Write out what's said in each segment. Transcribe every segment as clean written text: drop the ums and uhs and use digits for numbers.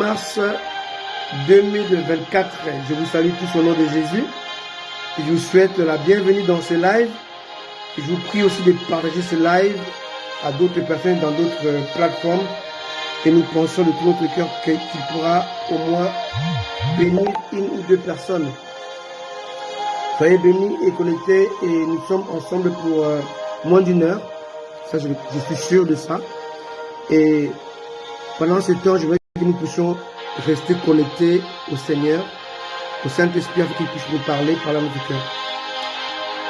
mars 2024. Je vous salue tous au nom de Jésus. Et je vous souhaite la bienvenue dans ce live. Et je vous prie aussi de partager ce live à d'autres personnes dans d'autres plateformes. Et nous pensons de tout notre cœur qu'il pourra au moins bénir une ou deux personnes. Soyez bénis et connectés et nous sommes ensemble pour moins d'une heure. Ça, je suis sûr de ça. Et pendant ce temps, je voudrais que nous puissions rester connectés au Seigneur, au Saint-Esprit, afin qu'il puisse nous parler par la notre cœur.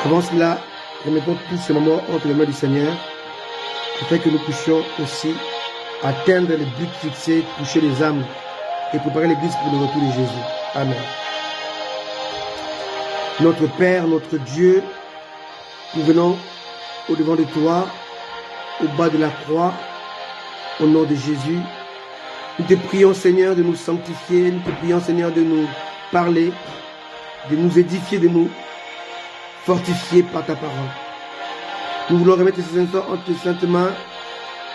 Avant cela, remettons tous ces moments entre les mains du Seigneur, afin que nous puissions aussi atteindre le but fixé, toucher les âmes et préparer l'Église pour le retour de Jésus. Amen. Notre Père, notre Dieu, nous venons au-devant de toi, au bas de la croix, au nom de Jésus. Nous te prions, Seigneur, de nous sanctifier. Nous te prions, Seigneur, de nous parler, de nous édifier, de nous fortifier par ta parole. Nous voulons remettre ces instants entre tes saintes mains.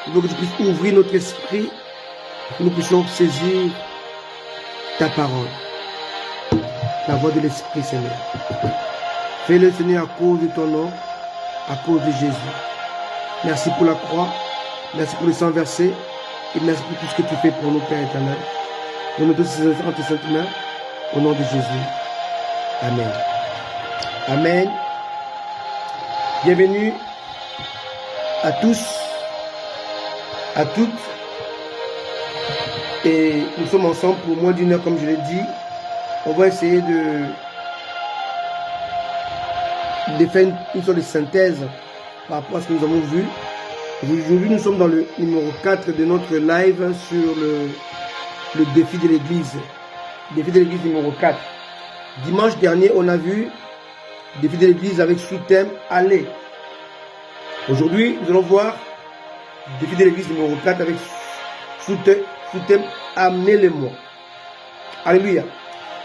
Nous voulons que tu puisses ouvrir notre esprit, pour que nous puissions saisir ta parole, la voix de l'Esprit, Seigneur. Fais-le, Seigneur, à cause de ton nom, à cause de Jésus. Merci pour la croix, merci pour le sang versé, et merci pour tout ce que tu fais pour nous, Père éternel. Nous mettons ces instants entre tes saintes mains, au nom de Jésus. Amen. Amen. Bienvenue à tous, à toutes. Et nous sommes ensemble pour moins d'une heure, comme je l'ai dit. On va essayer de faire une sorte de synthèse par rapport à ce que nous avons vu. Aujourd'hui, nous sommes dans le numéro 4 de notre live sur le défi de l'Église. Défi de l'Église numéro 4. Dimanche dernier, on a vu défi de l'Église avec sous-thème « Aller ». Aujourd'hui, nous allons voir défi de l'Église numéro 4 avec sous-thème « Amenez-les-moi ». Alléluia.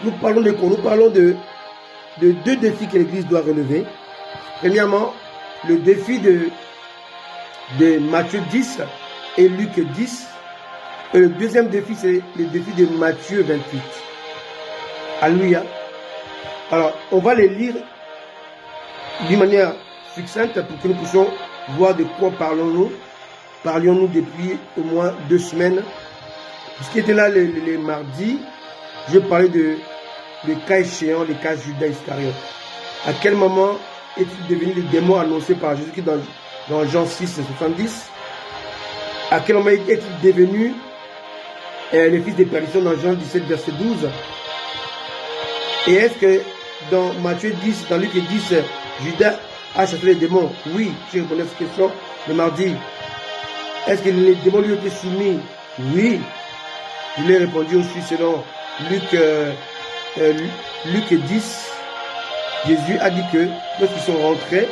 Nous parlons de quoi? Nous parlons de deux défis que l'Église doit relever. Premièrement, le défi de Matthieu 10 et Luc 10. Et le deuxième défi, c'est le défi de Matthieu 28. Alléluia. Alors, on va les lire d'une manière succincte pour que nous puissions voir de quoi parlions-nous depuis au moins 2 semaines. Ce qui était là les mardis, je parlais de cas échéant, des cas Judas Iscariote. À quel moment est-il devenu le démon annoncé par Jésus-Christ dans Jean 6, 70? À quel moment est-il devenu le fils de perdition dans Jean 17, verset 12? Et est-ce que dans Matthieu 10, dans Luc 10, Judas a chassé les démons? Oui, j'ai répondu à cette question le mardi. Est-ce que les démons lui ont été soumis? Oui. Je lui ai répondu aussi selon Luc 10. Jésus a dit que lorsqu'ils sont rentrés,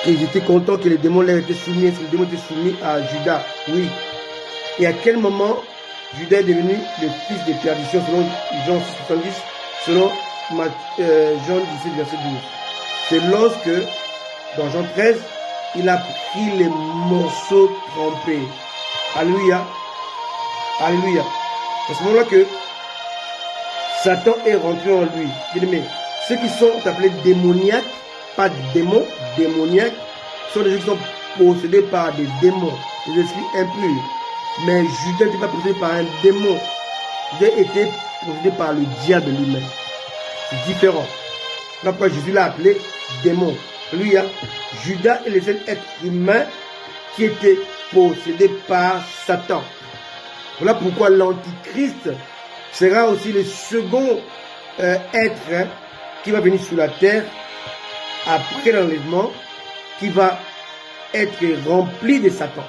ils étaient contents que les démons leur étaient soumis. Est-ce que les démons étaient soumis à Judas? Oui. Et à quel moment Judas est devenu le fils de perdition selon Jean 70, selon Jean 17, verset 12? C'est lorsque, dans Jean 13, il a pris les morceaux trempés. Alléluia. Alléluia. C'est à ce moment-là que Satan est rentré en lui. Bien-aimés, ceux qui sont appelés démoniaques, pas démons, démoniaques, sont des gens qui sont possédés par des démons, des esprits impurs. Mais Judas n'était pas possédé par un démon. Judas était possédé par le diable lui-même. C'est différent. C'est pourquoi Jésus l'a appelé démon. Lui, Judas est le seul être humain qui était possédé par Satan. Voilà pourquoi l'Antichrist sera aussi le second être qui va venir sur la terre après l'enlèvement, qui va être rempli de Satan.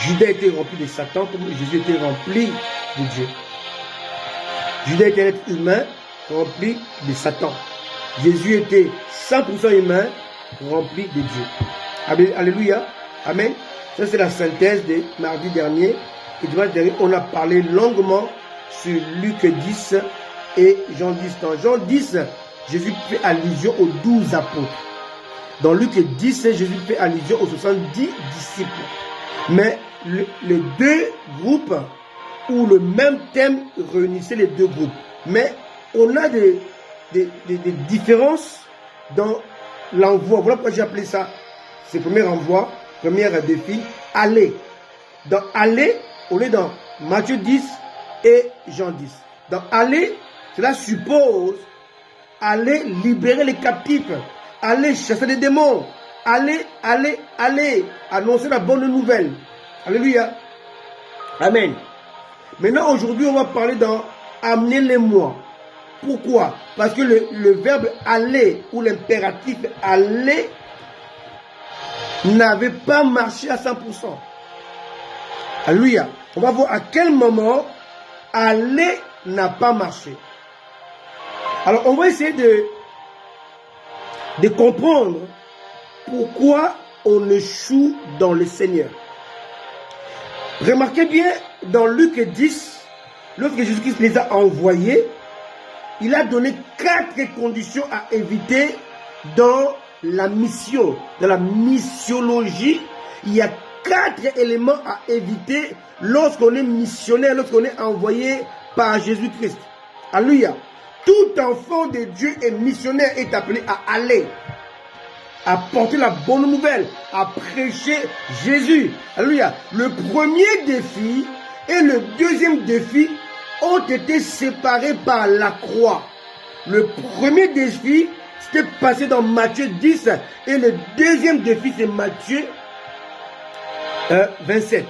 Judas était rempli de Satan comme Jésus était rempli de Dieu. Judas était un être humain rempli de Satan. Jésus était 100% humain rempli de Dieu. Alléluia. Amen. Ça, c'est la synthèse de mardi dernier. Et dimanche dernier, on a parlé longuement sur Luc 10 et Jean 10. Dans Jean 10, Jésus fait allusion aux 12 apôtres. Dans Luc 10, Jésus fait allusion aux 70 disciples. Mais les deux groupes où le même thème réunissait les deux groupes. Mais on a des différences dans l'envoi. Voilà pourquoi j'ai appelé ça, c'est le premier envoi, premier défi, aller. Dans aller, on est dans Matthieu 10 et Jean 10. Dans aller, cela suppose aller libérer les captifs, aller chasser les démons, aller, annoncer la bonne nouvelle. Alléluia. Amen. Maintenant, aujourd'hui, on va parler dans amenez-les-moi. Pourquoi? Parce que le verbe aller ou l'impératif aller n'avait pas marché à 100%. Alléluia. On va voir à quel moment aller n'a pas marché. Alors, on va essayer de comprendre pourquoi on échoue dans le Seigneur. Remarquez bien, dans Luc 10, lorsque Jésus-Christ les a envoyés, il a donné 4 conditions à éviter dans la mission. Dans la missiologie, il y a 4 éléments à éviter lorsqu'on est missionnaire, lorsqu'on est envoyé par Jésus-Christ. Alléluia. Tout enfant de Dieu est missionnaire, est appelé à aller, à porter la bonne nouvelle, à prêcher Jésus. Alléluia. Le premier défi et le deuxième défi ont été séparés par la croix. Le premier défi, c'était passé dans Matthieu 10 et le deuxième défi, c'est Matthieu 27.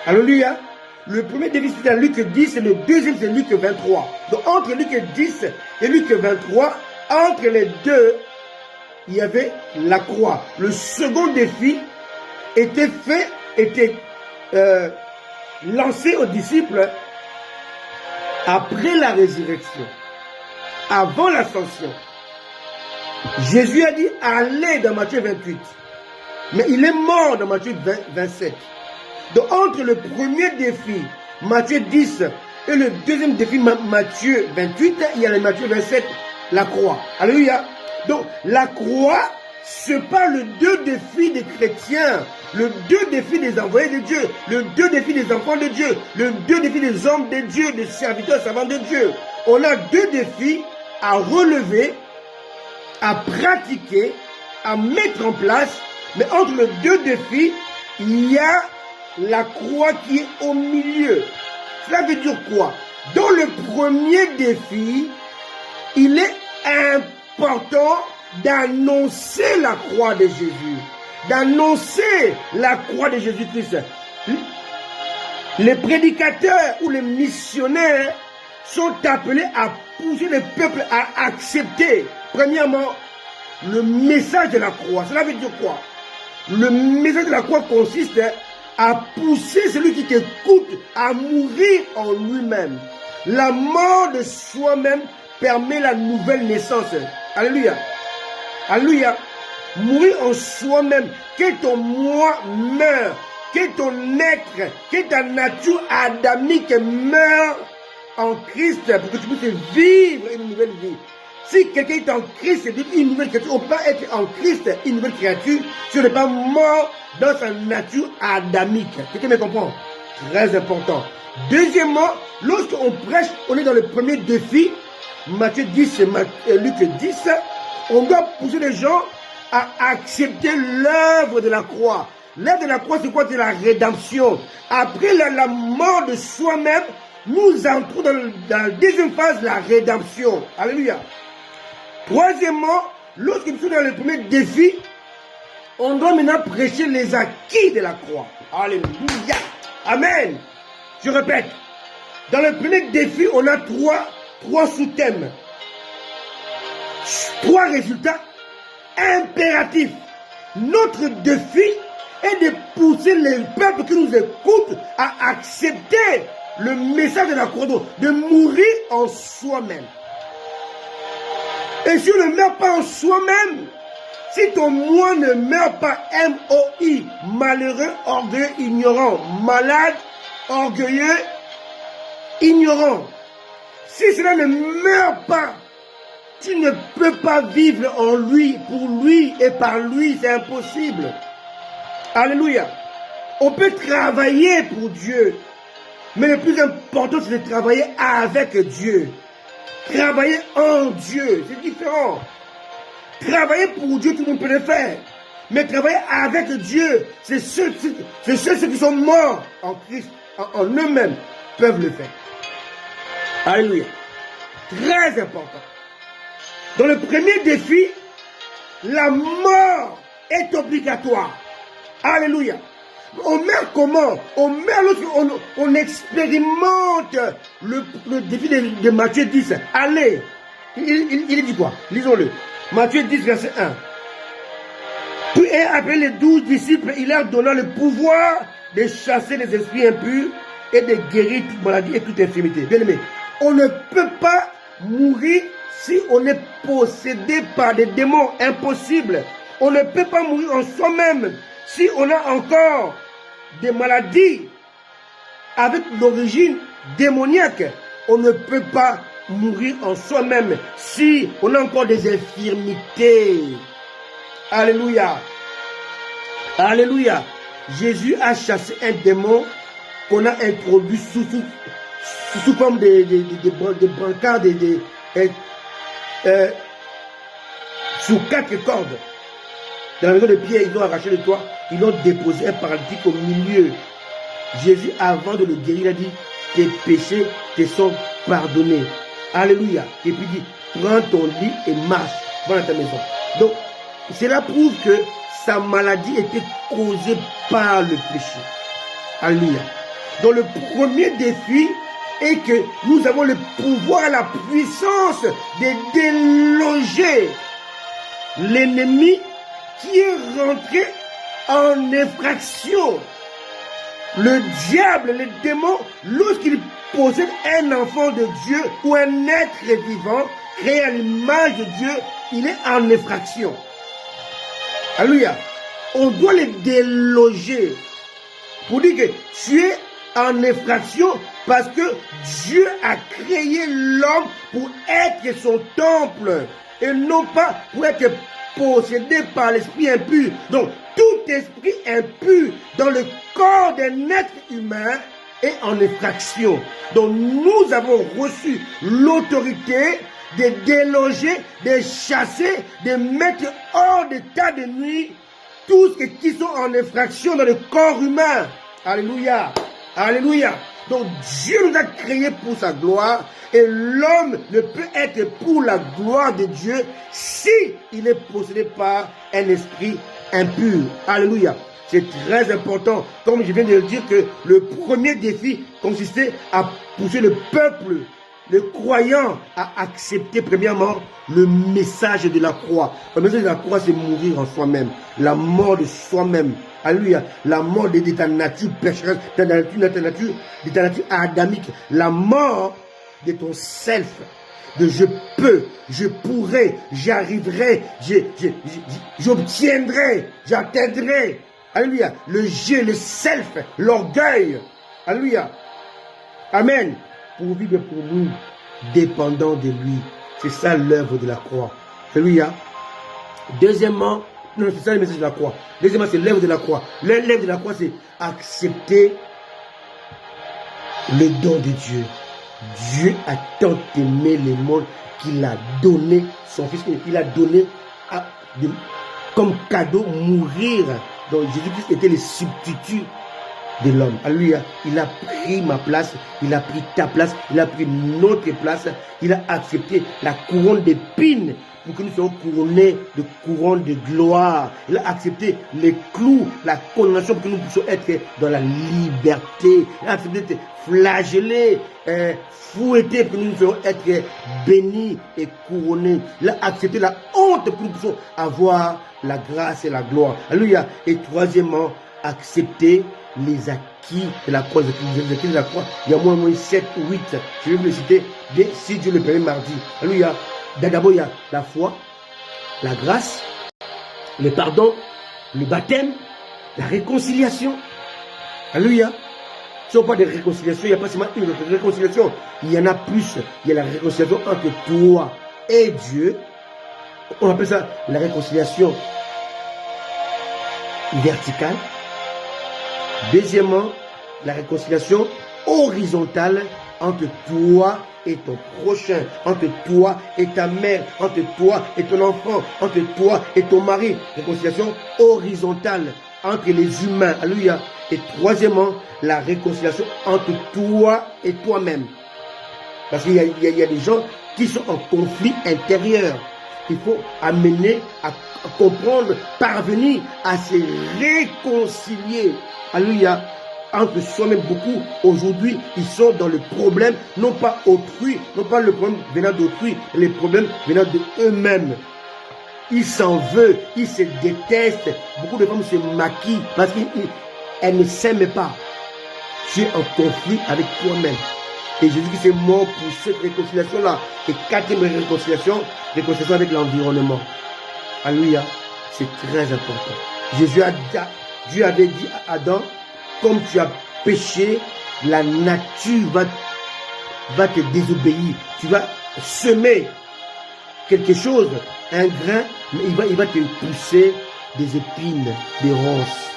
Alléluia. Le premier défi, c'était Luc 10 et le deuxième, c'est Luc 23. Donc, entre Luc 10 et Luc 23, entre les deux, il y avait la croix. Le second défi était lancé aux disciples après la résurrection, avant l'ascension. Jésus a dit allez dans Matthieu 28, mais il est mort dans Matthieu 27. Donc entre le premier défi, Matthieu 10, et le deuxième défi, Matthieu 28, il y a le Matthieu 27, la croix. Alléluia. Donc la croix, c'est pas le deux défis des chrétiens, le deux défis des envoyés de Dieu, le deux défis des enfants de Dieu, le deux défis des hommes de Dieu, des serviteurs servants de Dieu. On a deux défis à relever, à pratiquer, à mettre en place, mais entre les deux défis, il y a la croix qui est au milieu. Cela veut dire quoi? Dans le premier défi, il est important d'annoncer la croix de Jésus, d'annoncer la croix de Jésus-Christ. Les prédicateurs ou les missionnaires sont appelés à pousser le peuple à accepter, premièrement, le message de la croix. Cela veut dire quoi? Le message de la croix consiste à pousser celui qui t'écoute à mourir en lui-même. La mort de soi-même permet la nouvelle naissance. Alléluia. Alléluia. Mourir en soi-même, que ton moi meure, que ton être, que ta nature adamique meure en Christ pour que tu puisses vivre une nouvelle vie. Si quelqu'un est en Christ, c'est une nouvelle créature. On ne peut pas être en Christ une nouvelle créature si on n'est pas mort dans sa nature adamique. Quelqu'un me comprend? Très important. Deuxièmement, lorsqu'on prêche, on est dans le premier défi, Matthieu 10 et Luc 10, on doit pousser les gens à accepter l'œuvre de la croix. L'œuvre de la croix, c'est quoi? C'est la rédemption. Après la mort de soi-même, nous entrons dans la deuxième phase, la rédemption. Alléluia. Troisièmement, lorsque nous sommes dans le premier défi, on doit maintenant prêcher les acquis de la croix. Alléluia. Amen. Je répète. Dans le premier défi, on a trois sous-thèmes. 3 résultats impératifs. Notre défi est de pousser les peuples qui nous écoutent à accepter le message de la croix, de mourir en soi-même. Et si on ne meurt pas en soi-même, si ton moi ne meurt pas, M-O-I, malheureux, orgueilleux, ignorant, malade, orgueilleux, ignorant, si cela ne meurt pas, tu ne peux pas vivre en lui, pour lui et par lui, c'est impossible. Alléluia. On peut travailler pour Dieu. Mais le plus important, c'est de travailler avec Dieu. Travailler en Dieu, c'est différent. Travailler pour Dieu, tout le monde peut le faire. Mais travailler avec Dieu, c'est ceux qui sont morts en Christ, en eux-mêmes, peuvent le faire. Alléluia. Très important. Dans le premier défi, la mort est obligatoire. Alléluia. On meurt comment? On meurt lorsqu'on expérimente le défi de Matthieu 10. Allez, il dit quoi? Lisons-le. Matthieu 10, verset 1. Puis après les 12 disciples, il leur donna le pouvoir de chasser les esprits impurs et de guérir toute maladie et toute infirmité. Bien aimé, on ne peut pas mourir si on est possédé par des démons. Impossible. On ne peut pas mourir en soi-même si on a encore des maladies avec l'origine démoniaque. On ne peut pas mourir en soi-même si on a encore des infirmités. Alléluia. Alléluia. Jésus a chassé un démon qu'on a introduit sous forme de brancards, sous 4 cordes. Dans la maison de Pierre, ils ont arraché le toit, ils ont déposé un paralytique au milieu. Jésus, avant de le guérir, il a dit, tes péchés te sont pardonnés. Alléluia. Et puis il dit, prends ton lit et marche, va dans ta maison. Donc, cela prouve que sa maladie était causée par le péché. Alléluia. Donc le premier défi est que nous avons le pouvoir, la puissance de déloger l'ennemi qui est rentré en infraction. Le diable, le démon, lorsqu'il possède un enfant de Dieu ou un être vivant créé à l'image de Dieu, il est en infraction. Alléluia. On doit le déloger. Pour dire que tu es en infraction parce que Dieu a créé l'homme pour être son temple et non pas pour être possédé par l'esprit impur. Donc, tout esprit impur dans le corps d'un être humain est en infraction. Donc, nous avons reçu l'autorité de déloger, de chasser, de mettre hors d'état de nuit tous ceux qui sont en infraction dans le corps humain. Alléluia. Alléluia. Donc Dieu nous a créés pour sa gloire et l'homme ne peut être pour la gloire de Dieu si il est possédé par un esprit impur. Alléluia. C'est très important, comme je viens de le dire, que le premier défi consistait à pousser le peuple, le croyant, à accepter premièrement le message de la croix. Le message de la croix, c'est mourir en soi-même, la mort de soi-même. Alléluia. La mort de ta nature pécheresse, de ta nature adamique, la mort de ton self, de je peux, je pourrai, j'arriverai, j'obtiendrai, j'atteindrai. Alléluia. Le je, le self, l'orgueil. Alléluia. Amen. Pour vivre pour nous, dépendant de lui. C'est ça l'œuvre de la croix. Alléluia. Deuxièmement, non, c'est ça le message de la croix. Deuxièmement, c'est l'œuvre de la croix. L'œuvre de la croix, c'est accepter le don de Dieu. Dieu a tant aimé le monde qu'il a donné son Fils. Il a donné comme cadeau mourir. Donc Jésus-Christ était le substitut de l'homme. Alléluia. Il a pris ma place, il a pris ta place, il a pris notre place. Il a accepté la couronne d'épines pour que nous soyons couronnés de couronne de gloire. Il a accepté les clous, la condamnation pour que nous puissions être dans la liberté. Il a accepté d'être flagellé, fouetté pour que nous puissions être bénis et couronnés. Il a accepté la honte pour que nous puissions avoir la grâce et la gloire. Alléluia. Et troisièmement, accepter les acquis de la croix. Les acquis de la croix, il y a moins 7 ou 8. Je vais vous les citer si Dieu le permet mardi. Alléluia. D'abord, il y a la foi, la grâce, le pardon, le baptême, la réconciliation. Alléluia. Si on parle de réconciliation, il n'y a pas seulement une réconciliation. Il y en a plus. Il y a la réconciliation entre toi et Dieu. On appelle ça la réconciliation verticale. Deuxièmement, la réconciliation horizontale entre toi et ton prochain, entre toi et ta mère, entre toi et ton enfant, entre toi et ton mari. Réconciliation horizontale entre les humains. Alléluia. Et troisièmement, la réconciliation entre toi et toi-même. Parce qu'il y a des gens qui sont en conflit intérieur. Il faut amener à comprendre, parvenir à se réconcilier. Alléluia. Entre soi-même, beaucoup aujourd'hui, ils sont dans le problème, non pas autrui, non pas le problème venant d'autrui, les problèmes venant de eux-mêmes. Ils s'en veulent, ils se détestent. Beaucoup de femmes se maquillent parce qu'elles ne s'aiment pas. Tu es en conflit avec toi-même. Et Jésus-Christ est mort pour cette réconciliation-là. Et quatrième réconciliation avec l'environnement. Alléluia. C'est très important. Dieu avait dit à Adam, comme tu as péché, la nature va te désobéir. Tu vas semer quelque chose, un grain, mais il va te pousser des épines, des ronces.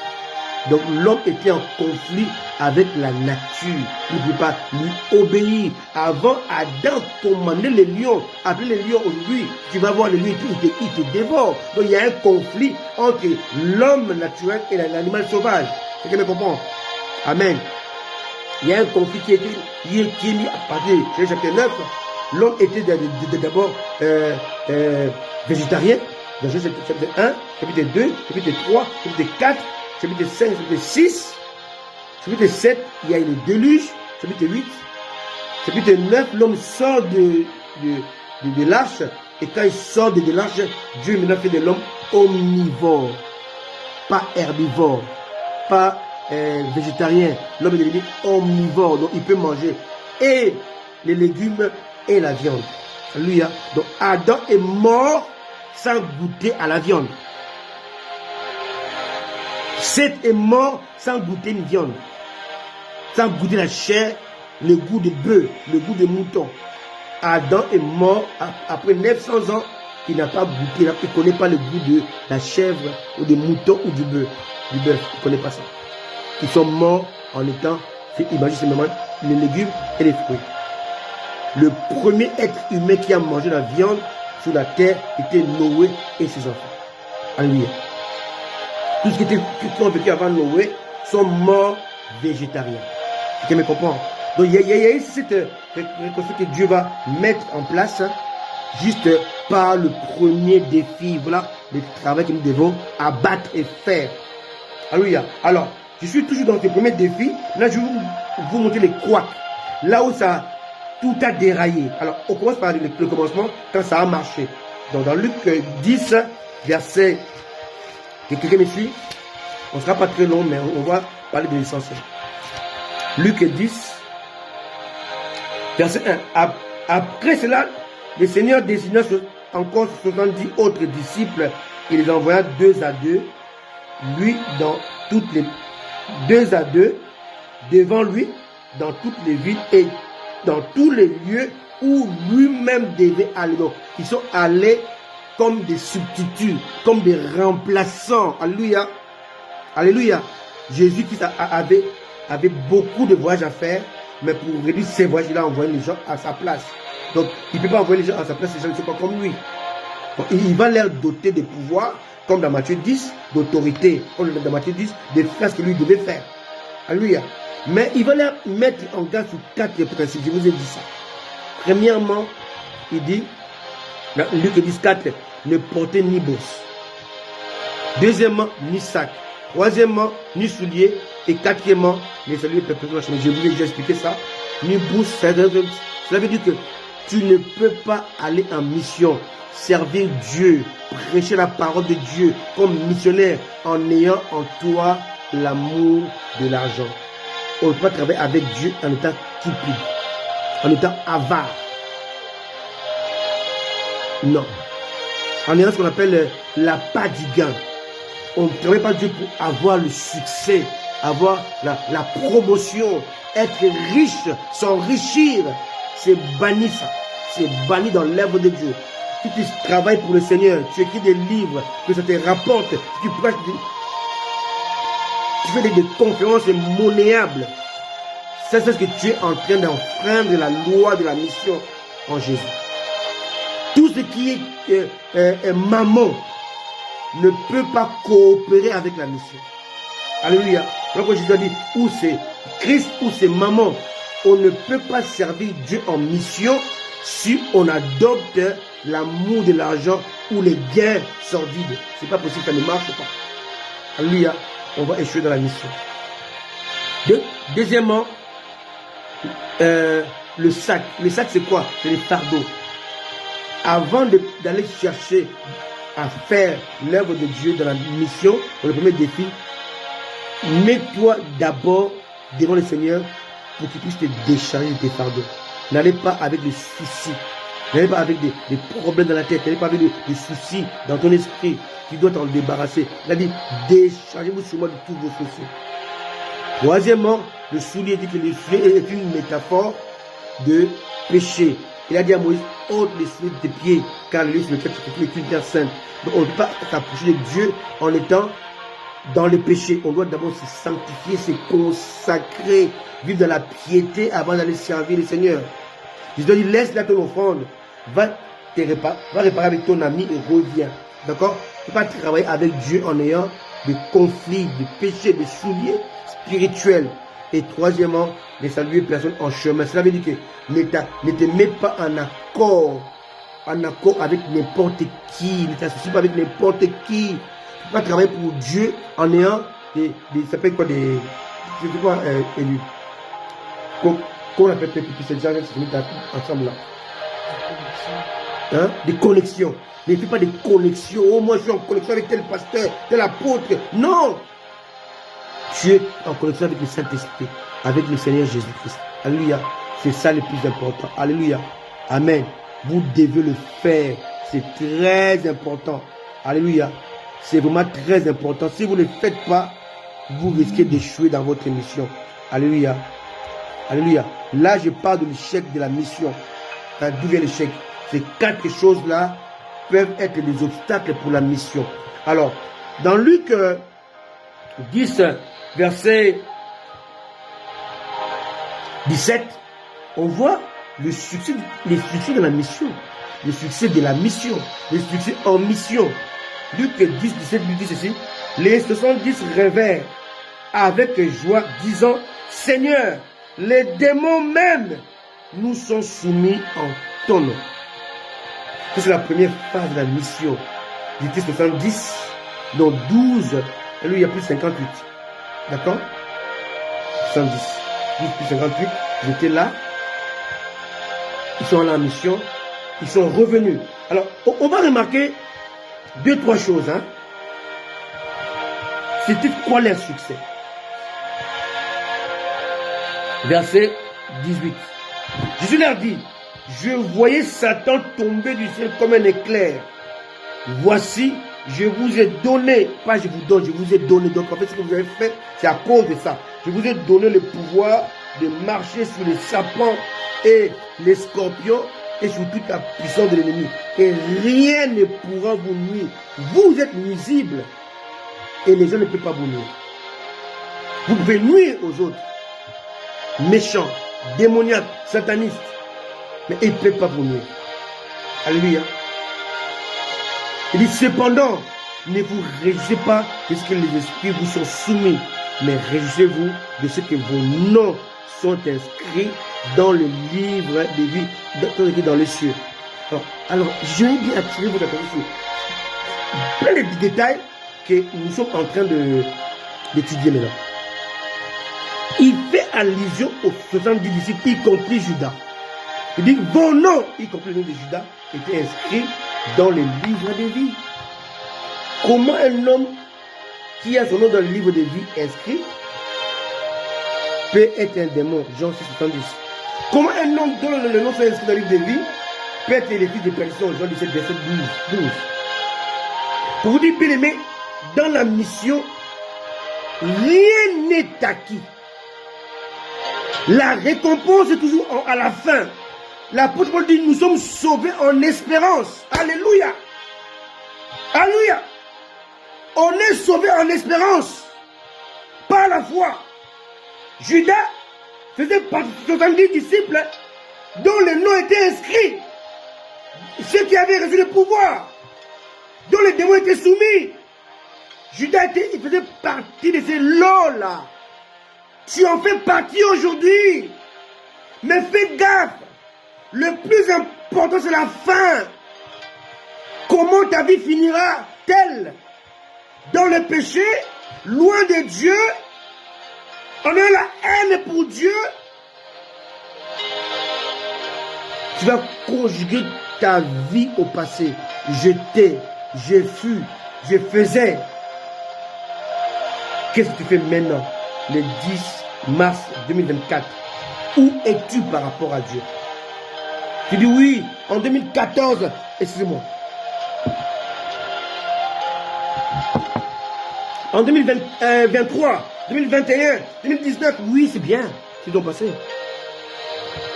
Donc l'homme était en conflit avec la nature. Il ne pouvait pas lui obéir. Avant, Adam commandait les lions. Après les lions aujourd'hui, tu vas voir les lions, ils te dévorent. Donc il y a un conflit entre l'homme naturel et l'animal sauvage. C'est ce que je comprends. Amen. Il y a un conflit qui est mis à partir du chapitre 9. L'homme était d'abord végétarien. Dans chapitre 1, chapitre 2, chapitre 3, chapitre 4, chapitre 5, chapitre 6, chapitre 7, il y a le déluge, chapitre 8, chapitre 9, l'homme sort de l'arche, et quand il sort de l'arche, Dieu maintenant fait de l'homme omnivore, pas herbivore, pas végétarien. L'homme est devenu omnivore, donc il peut manger et les légumes et la viande. Alléluia. Donc Adam est mort sans goûter à la viande. Seth est mort sans goûter une viande, sans goûter la chair, le goût de bœuf, le goût de mouton. Adam est mort après 900 ans, il n'a pas goûté, il ne connaît pas le goût de la chèvre ou du mouton ou du bœuf. Il ne connaît pas ça. Ils sont morts en étant, imagine simplement, les légumes et les fruits. Le premier être humain qui a mangé la viande sur la terre était Noé et ses enfants. Alléluia. Tout ce qui ont vécu avant Noé sont morts végétariens. Tu me comprends? Donc il y a ici cette réconciliation que Dieu va mettre en place juste par le premier défi. Voilà le travail que nous devons abattre et faire. Alléluia. Alors, je suis toujours dans ce premier défi. Là, je vais vous montrer les couacs. Là où tout a déraillé. Alors, on commence par le commencement quand ça a marché. Donc, dans Luc 10, verset... Quelqu'un me suit? On ne sera pas très long, mais on va parler de l'essentiel. Luc 10, verset 1. Après cela, le Seigneur désigna encore 70 autres disciples. Il les envoya 2 à 2, lui dans toutes les 2 à 2, devant lui, dans toutes les villes et dans tous les lieux où lui-même devait aller. Donc, ils sont allés comme des substituts, comme des remplaçants. Alléluia. Alléluia. Jésus-Christ avait beaucoup de voyages à faire, mais pour réduire ces voyages, il a envoyé les gens à sa place. Donc, il ne peut pas envoyer les gens à sa place, les gens ne sont pas comme lui. Donc, il va leur doter de pouvoir, comme dans Matthieu 10, d'autorité, comme dans Matthieu 10, des phrases que lui devait faire. Alléluia. Mais il va leur mettre en garde sur 4 principes. Je vous ai dit ça. Premièrement, il dit, dans Luc 10, 4, ne portez ni bourse. Deuxièmement, ni sac. Troisièmement, ni souliers. Et quatrièmement, les souliers perpétuels. Je vous ai déjà expliqué ça. Ni bourse. Cela veut dire que tu ne peux pas aller en mission, servir Dieu, prêcher la parole de Dieu comme missionnaire en ayant en toi l'amour de l'argent. On ne peut pas travailler avec Dieu en étant cupide, en étant avare. Non. En ayant ce qu'on appelle la part du gain. On ne travaille pas Dieu pour avoir le succès, avoir la promotion, être riche, s'enrichir. C'est banni ça. C'est banni dans l'œuvre de Dieu. Si tu travailles pour le Seigneur, tu écris des livres, que ça te rapporte, tu prêches, tu fais des conférences monnayables. c'est ce que tu es en train d'enfreindre la loi de la mission en Jésus. Tout ce qui est maman ne peut pas coopérer avec la mission. Alléluia. Donc Jésus a dit, ou c'est Christ ou c'est maman. On ne peut pas servir Dieu en mission si on adopte l'amour de l'argent ou les gains sordides. C'est pas possible, ça ne marche pas. Alléluia. On va échouer dans la mission. Deuxièmement, le sac. Le sac, c'est quoi? C'est les fardeaux. Avant d'aller chercher à faire l'œuvre de Dieu dans la mission, dans le premier défi, mets-toi d'abord devant le Seigneur pour qu'il puisse te décharger de tes fardeaux. N'allez pas avec des soucis. N'allez pas avec des problèmes dans la tête. N'allez pas avec des soucis dans ton esprit. Tu dois t'en débarrasser. Il a dit, déchargez-vous sur moi de tous vos soucis. Troisièmement, le soulier dit que le soulier est une métaphore de péché. Il a dit à Moïse, ôte les souliers de tes pieds, car lui, c'est le fait que tu es une terre sainte. Donc on ne peut pas s'approcher de Dieu en étant dans le péché. On doit d'abord se sanctifier, se consacrer, vivre dans la piété avant d'aller servir le Seigneur. Je dois dire, laisse là ton offrande, va réparer avec ton ami et reviens. D'accord? Tu ne peux pas travailler avec Dieu en ayant des conflits, des péchés, des souliers spirituels. Et troisièmement, ne saluer personne en chemin. Cela veut dire que ne te mets pas en accord avec n'importe qui. Ne t'associe pas avec n'importe qui. Tu ne peux pas travailler pour Dieu en ayant ça s'appelle quoi, je sais quoi, élu. Qu'on appelle ces gens qui se mettent ensemble là. Hein? Des connexions. Ne fais pas des connexions. Oh, moi je suis en connexion avec tel pasteur, tel apôtre. Non! Tu es en connexion avec le Saint-Esprit, avec le Seigneur Jésus-Christ. Alléluia. C'est ça le plus important. Alléluia. Amen. Vous devez le faire. C'est très important. Alléluia. C'est vraiment très important. Si vous ne le faites pas, vous risquez d'échouer dans votre mission. Alléluia. Alléluia. Là, je parle de l'échec de la mission. D'où vient l'échec? Ces quatre choses-là peuvent être des obstacles pour la mission. Alors, dans Luc 10, verset 17, on voit le succès de la mission. Le succès de la mission. Le succès en mission. Luc 10, 17 lui dit ceci. Les 70 rêvèrent avec joie, disant, Seigneur, les démons même nous sont soumis en ton nom. C'est la première phase de la mission. Ils étaient 70, donc 12, et lui il y a plus 58. D'accord? 70. 12 plus 58, ils étaient là. Ils sont en mission. Ils sont revenus. Alors, on va remarquer 2-3 choses. Hein. C'était quoi leur succès? Verset 18. Jésus leur dit, je voyais Satan tomber du ciel comme un éclair. Voici, je vous ai donné, pas je vous donne, je vous ai donné. Donc en fait, ce que vous avez fait, c'est à cause de ça. Je vous ai donné le pouvoir de marcher sur les serpents et les scorpions et sur toute la puissance de l'ennemi. Et rien ne pourra vous nuire. Vous êtes nuisibles et les gens ne peuvent pas vous nuire. Vous pouvez nuire aux autres. Méchants, démoniaques, satanistes. Mais ils ne peuvent pas vous nuire. Alléluia. Il dit cependant, ne vous réjouissez pas de ce que les esprits vous sont soumis, mais réjouissez-vous de ce que vos noms sont inscrits dans le livre de vie, dans les cieux. Alors je vais bien attirer votre attention sur plein de détails que nous sommes en train d'étudier maintenant. Il fait allusion aux 70 disciples, y compris Judas. Il dit, vos noms, y compris le nom de Judas, étaient inscrits dans le livre de vie. Comment un homme qui a son nom dans le livre de vie inscrit peut être un démon? Jean 6, 70. Comment un homme dont le nom soit inscrit dans le livre de vie peut être le fils de personne? Jean 17, verset 12. Pour vous dire, bien aimé, dans la mission, rien n'est acquis. La récompense est toujours à la fin. L'apôtre Paul dit, nous sommes sauvés en espérance. Alléluia. Alléluia. On est sauvés en espérance. Par la foi. Judas faisait partie de 70 disciples dont les noms étaient inscrits. Ceux qui avaient reçu le pouvoir, dont les démons étaient soumis. Judas il faisait partie de ces lots-là. Tu en fais partie aujourd'hui. Mais fais gaffe. Le plus important, c'est la fin. Comment ta vie finira-t-elle? Dans le péché, loin de Dieu, en ayant la haine pour Dieu, tu vas conjuguer ta vie au passé. J'étais, j'ai fus, je faisais. Qu'est-ce que tu fais maintenant, le 10 mars 2024? Où es-tu par rapport à Dieu? Tu dis oui, en 2014, excusez-moi. En 2023, 2021, 2019, oui, c'est bien, c'est dans le passé.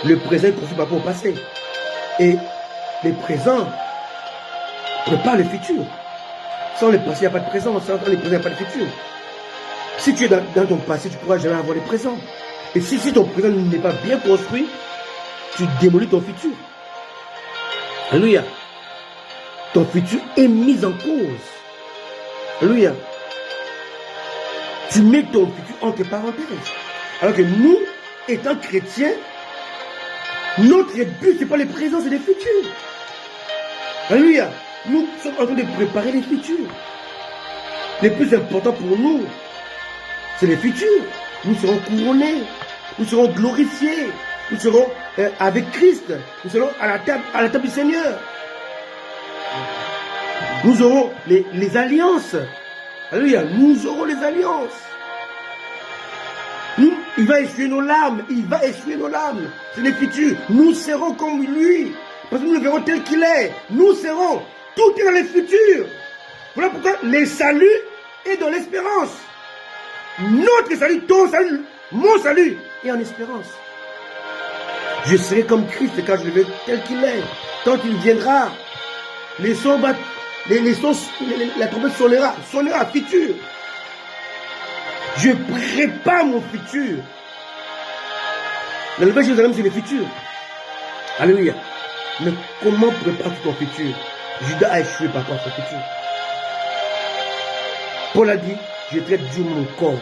Le présent est construit par rapport au passé. Et le présent prépare le futur. Sans le passé, il n'y a pas de présent. Sans le présent, il n'y a pas de futur. Si tu es dans ton passé, tu ne pourras jamais avoir le présent. Et si ton présent n'est pas bien construit, tu démolis ton futur. Alléluia. Ton futur est mis en cause. Alléluia. Tu mets ton futur entre parenthèses. Alors que nous, étant chrétiens, notre but, ce n'est pas le présent, c'est le futur. Alléluia. Nous sommes en train de préparer les futurs. Le plus important pour nous, c'est le futur. Nous serons couronnés. Nous serons glorifiés. Nous serons avec Christ. Nous serons à la table du Seigneur. Nous aurons les alliances. Alléluia. Nous aurons les alliances. Il va essuyer nos larmes. Il va essuyer nos larmes. C'est le futur. Nous serons comme lui. Parce que nous le verrons tel qu'il est. Nous serons. Tout est dans le futur. Voilà pourquoi le salut est dans l'espérance. Notre salut, ton salut, mon salut est en espérance. Je serai comme Christ quand je le verrai tel qu'il est. Quand il viendra, la trompette sonnera, futur. Je prépare mon futur. La nouvelle Jérusalem, c'est le futur. Alléluia. Mais comment prépares-tu ton futur? Judas a échoué par rapport à son futur. Paul a dit, je traite dur mon corps.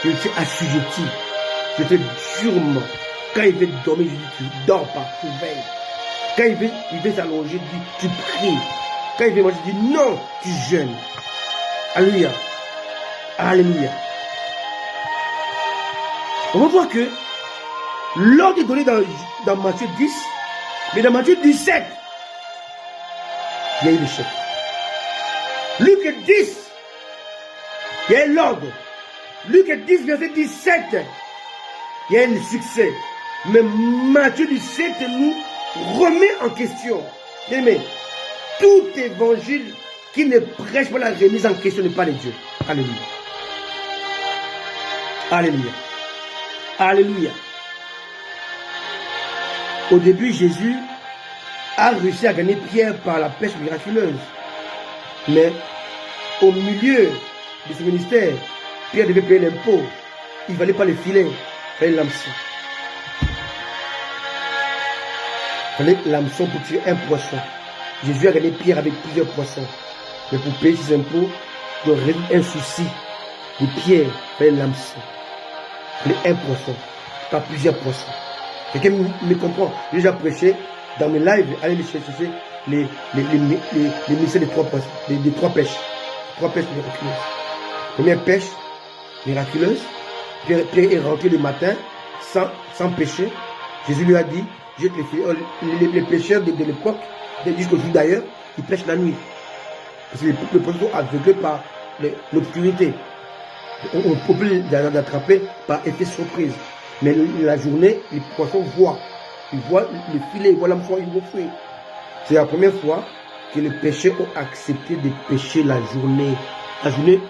Je t'ai assujetti. Je traite durement. Quand il veut dormir, je dis, tu dors pas, tu veilles. Quand il veut s'allonger, je dis, tu pries. Quand il veut manger, je dis, non, tu jeûnes. Alléluia. Alléluia. On va voir que l'ordre est donné dans Matthieu 10, mais dans Matthieu 17, il y a eu l'échec. Luc 10, il y a eu l'ordre. Luc 10, verset 17, il y a eu le succès. Mais Matthieu 17 nous remet en question. Mais tout évangile qui ne prêche pas la remise en question n'est pas de Dieu. Alléluia. Alléluia. Alléluia. Au début, Jésus a réussi à gagner Pierre par la pêche miraculeuse. Mais au milieu de ce ministère, Pierre devait payer l'impôt. Il ne valait pas le filet, il fallait l'hameçon. Il fallait l'hameçon pour tirer un poisson. Jésus a gagné Pierre avec plusieurs poissons. Mais pour payer ses impôts, pour résoudre un souci de Pierre, il fallait l'hameçon. Il fallait un poisson, pas plusieurs poissons. Quelqu'un me comprend. J'ai déjà prêché dans mes lives, allez les chercher les messages des trois pêches. Trois pêches miraculeuses. Première pêche miraculeuse. Pierre est rentré le matin sans péché. Jésus lui a dit, les pêcheurs de l'époque, jusqu'au jour d'ailleurs, ils pêchent la nuit. Parce que les poissons sont aveuglés par l'obscurité. On peut les attraper par effet surprise. Mais la journée, les poissons voient. Ils voient le filet, ils voient l'hameçon, ils vont fuir. C'est la première fois que les pêcheurs ont accepté de pêcher la journée. La journée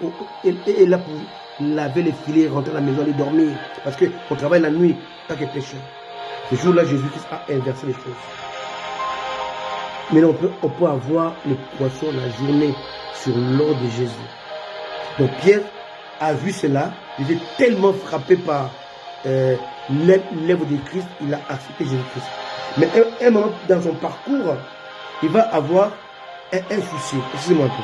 est là pour laver les filets, rentrer à la maison, aller dormir. Parce qu'on travaille la nuit, tant que pêcheur. Ce jour-là, Jésus-Christ a inversé les choses. Mais on peut avoir les poissons la journée sur l'ordre de Jésus. Donc Pierre a vu cela, il était tellement frappé par l'œuvre de Christ, il a accepté Jésus-Christ. Mais un moment dans son parcours, il va avoir un souci. Excusez-moi un peu.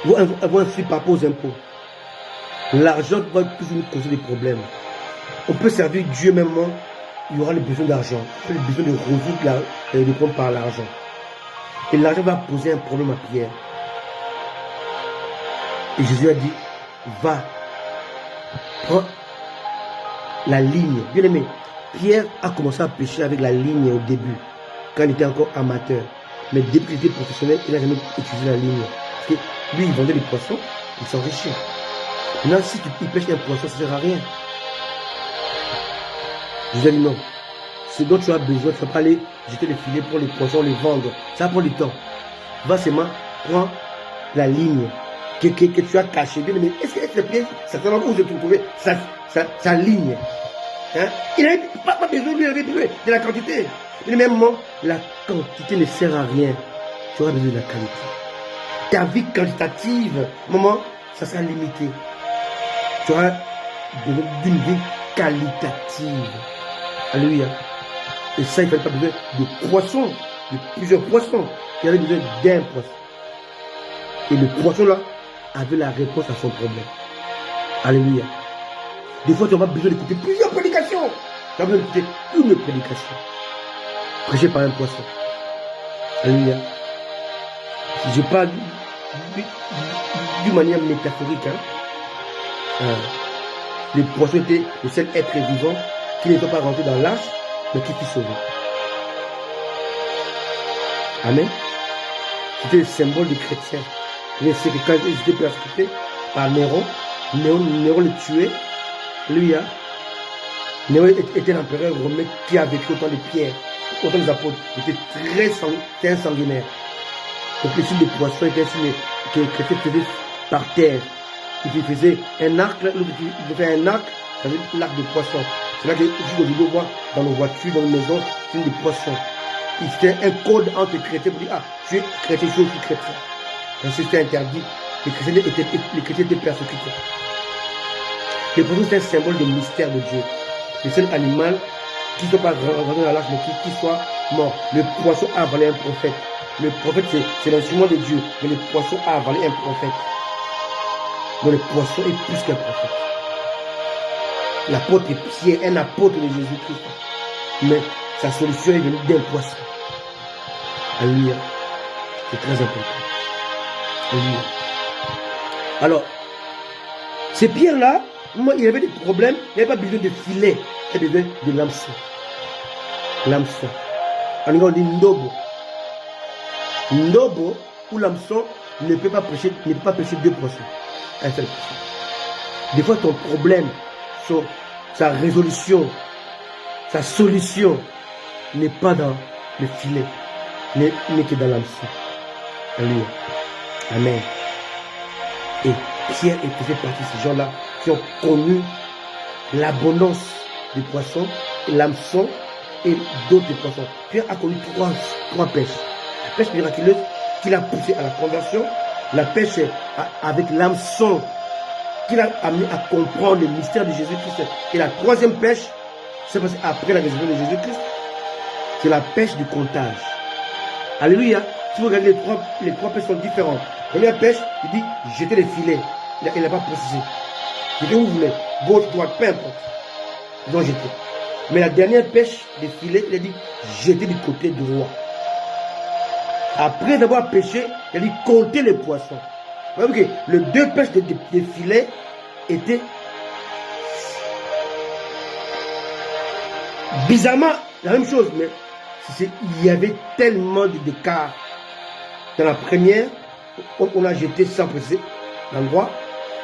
Il va avoir un souci par rapport aux impôts. L'argent va toujours nous causer des problèmes. On peut servir Dieu même, il y aura le besoin d'argent. Il y aura le besoin de résoudre le problème par l'argent. Et l'argent va poser un problème à Pierre. Et Jésus a dit, va, prends la ligne. Bien aimé, Pierre a commencé à pêcher avec la ligne au début, quand il était encore amateur. Mais depuis qu'il était professionnel, il n'a jamais utilisé la ligne. Parce que lui, il vendait les poissons, il s'enrichit. Maintenant, si tu pêches un poisson, ça ne sert à rien. Jésus a dit non. Ce dont tu as besoin, tu ne vas pas aller jeter les filets pour les poissons, les vendre. Ça prend du temps. Va seulement, prends la ligne que tu as cachée. Bien aimé, est-ce que le pied, certainement où je te trouvais sa ligne. Hein? Il n'avait pas besoin, lui, il avait besoin de la quantité. Mais même la quantité ne sert à rien. Tu auras besoin de la qualité. Ta vie quantitative, maman, ça sera limité. Tu auras besoin d'une vie qualitative. Alléluia. Et ça, il ne fallait pas besoin de poissons, de plusieurs poissons. Il avait besoin d'un poisson. Et le poisson là avait la réponse à son problème. Alléluia. Des fois, tu n'auras pas besoin d'écouter plusieurs prédications. Tu as besoin d'écouter une prédication. Prêchée par un poisson. Alléluia. Je parle d'une manière métaphorique. Les poissons étaient le seul être vivant qui n'était pas rentré dans l'arche, mais qui fut sauvé. Amen. C'était le symbole des chrétiens. Mais c'est que quand ils étaient persécutés par Néron le tuait. Lui, Néron était l'empereur romain qui a vécu autant de pierres, autant des apôtres. Il était très sanguinaire. Donc le signe des poissons était un signe que les chrétiens faisaient par terre. Il faisait un arc, il faisait un arc, ça veut dire l'arc de poisson. C'est là que je voit dans nos voitures, dans nos maisons, c'est des poissons. C'était un code entre les chrétiens pour dire, ah, tu es chrétien, je suis chrétien. Donc c'était interdit. Les chrétiens étaient persécutés. Le poisson, c'est un symbole de mystère de Dieu. Le seul animal qui ne soit pas rentré dans l'arche, mais qui soit mort. Le poisson a avalé un prophète. Le prophète, c'est l'instrument de Dieu. Mais le poisson a avalé un prophète. Donc le poisson est plus qu'un prophète. L'apôtre Pierre, un apôtre de Jésus-Christ. Mais sa solution est venue d'un poisson. Alléluia. C'est très important. Alléluia. Alors, ces pierres-là, il avait des problèmes. Il n'avait pas besoin de filet. Il avait besoin de l'hameçon. L'hameçon. En anglais, on dit ndobo. Ndobo ou l'hameçon ne peut pas pêcher deux poissons. Un seul poisson. Des fois, ton problème, sa résolution, sa solution n'est pas dans le filet, mais que dans l'hameçon. Alléluia. Amen. Et Pierre faisait partie de ces gens-là qui ont connu l'abondance des poissons, l'hameçon et d'autres poissons. Pierre a connu trois pêches. La pêche miraculeuse qui l'a poussé à la conversion, la pêche avec l'hameçon qui l'a amené à comprendre le mystère de Jésus-Christ. Et la troisième pêche, c'est passé après la résurrection de Jésus-Christ, c'est la pêche du comptage. Alléluia. Si vous regardez les trois pêches sont différentes. La première pêche, il dit jetez les filets. Il n'a pas précisé. Jetez où vous voulez. Gauche, droite, peu importe. Ils ont jeté. Mais la dernière pêche des filets, il a dit jetez du côté droit. Après avoir pêché, il a dit comptez les poissons. Vous voyez que les deux pêches des filets étaient bizarrement la même chose, mais il y avait tellement d'écart. Dans la première, on a jeté sans préciser l'endroit.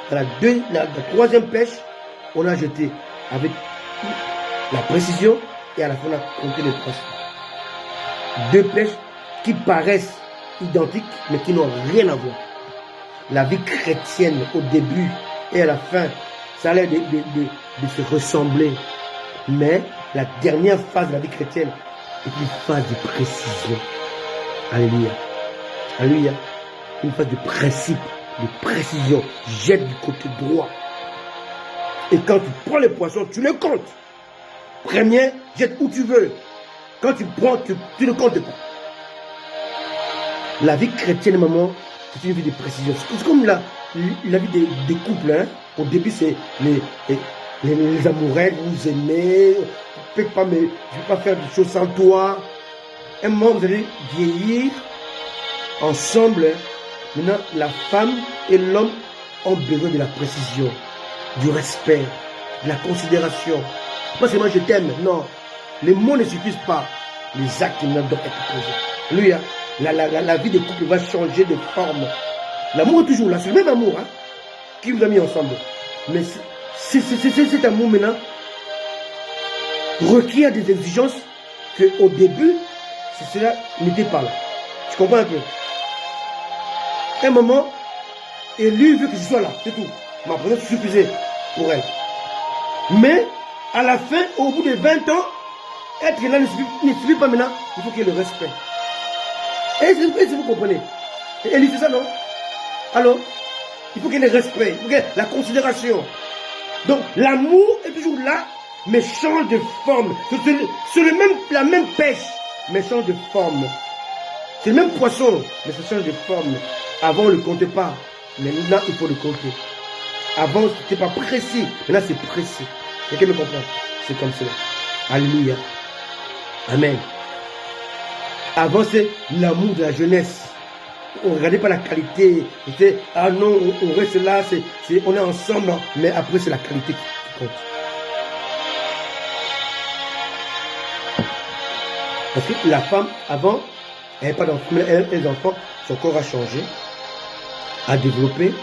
Dans la troisième pêche, on a jeté avec la précision et à la fin on a compté les poissons. Deux pêches qui paraissent identiques mais qui n'ont rien à voir. La vie chrétienne au début et à la fin, ça a l'air de se ressembler. Mais la dernière phase de la vie chrétienne est une phase de précision. Alléluia. Alléluia. Une phase de principe. de précision. Jette du côté droit. Et quand tu prends les poissons, tu les comptes. Premier, jette où tu veux. Quand tu prends, tu ne comptes pas. La vie chrétienne, maman, c'est une vie de précision. C'est comme la vie des couples. Hein. Au début, c'est les amourettes, vous aimez, je ne vais pas faire des choses sans toi. Un moment, vous allez vieillir ensemble. Maintenant, la femme et l'homme ont besoin de la précision, du respect, de la considération. Pas seulement je t'aime, non. Les mots ne suffisent pas. Les actes doivent être posés. Lui, la vie de couple va changer de forme. L'amour est toujours là, c'est le même amour hein, qui vous a mis ensemble. Mais cet amour maintenant requiert des exigences qu'au début, cela n'était pas là. Tu comprends un peu? Un moment, et lui veut que je sois là, c'est tout. Ma présence suffisait pour elle. Mais, à la fin, au bout de 20 ans, être là ne suffit pas maintenant, il faut qu'il y ait le respect. Et si vous comprenez, et lui c'est ça, non? Alors, il faut qu'il y ait le respect, il faut qu'il y ait la considération. Donc, l'amour est toujours là, mais change de forme. C'est la même pêche, mais change de forme. C'est le même poisson, mais ça change de forme. Avant, on ne le comptait pas. Maintenant, il faut le compter. Avant, ce n'était pas précis. Maintenant, c'est précis. Quelqu'un me comprend? C'est comme cela. Alléluia. Amen. Avant, c'est l'amour de la jeunesse. On ne regardait pas la qualité. C'était, ah non, on reste là, on est ensemble. Mais après, c'est la qualité qui compte. Parce que la femme, avant, elle n'avait pas d'enfants. Mais elle, les enfants, son corps a changé, a développé,